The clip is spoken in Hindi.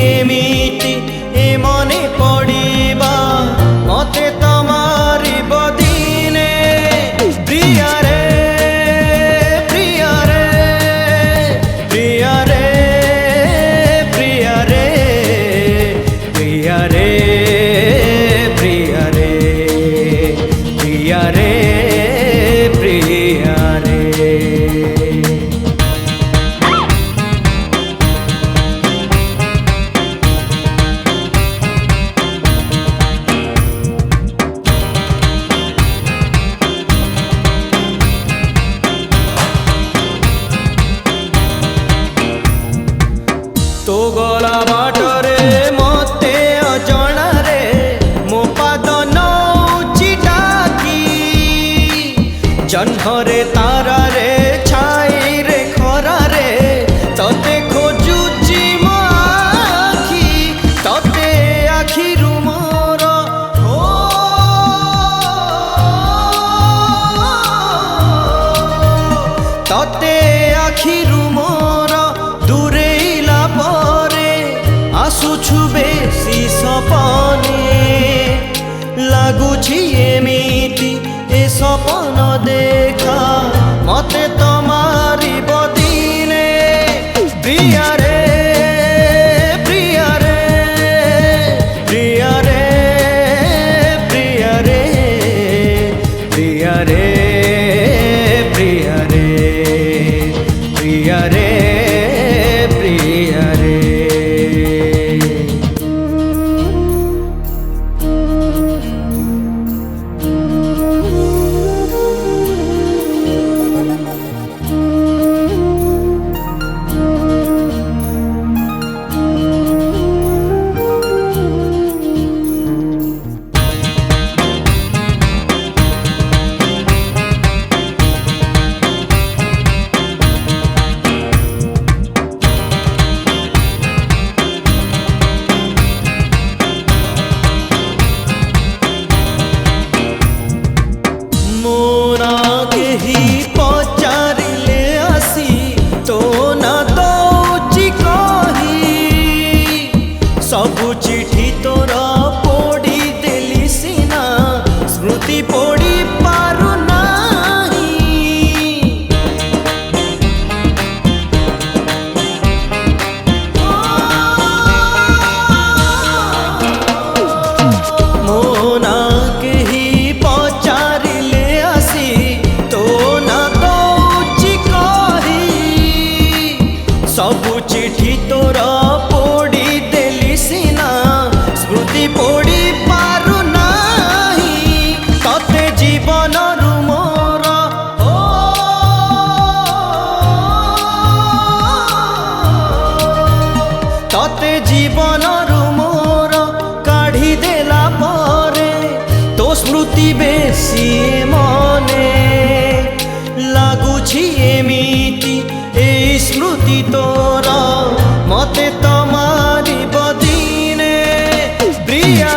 एमिति ए मने पड़िबा मते तमारी बदिने प्रिया रे प्रिया रे प्रिया रे प्रिया रे प्रिया रे प्रिया रे प्रिया रे प्रिया रे तो गला बाटरे मते अजणा रे मो पाद नौची डाकी जह्नरे तारा रे छाई रे खरा रे तते खोजुची मो आखी तते आखिरु मोर हो तते आखिरु मोर दूरेला परे आसुछु बेसी सपने लागुछि एमिति ए सपन देखा मते तमारी बदिने प्रिया रे प्रिया रे प्रिया रे प्रिया रे प्रिया रे प्रिया रे प्रिया रे प्रिया रे मोरा केही पचारिले आसी तो ना दौची कही सबु चिठी तोरा पोड़ी देली सिना स्मृति पोड़ी पारु नाही मोना केही पचारिले आसी तो ना दौची कही सबु चिठी तोरा पोड़ी देली सिना स्मृति पोड़ी पारु नाही तते जीवन रु मोर हो तते जीवन रु मोर काढ़ी देला परे तो स्मृति बेसी मने लागुछि एमिति ए स्मृति तोरा मते तमारी बदिने प्रिया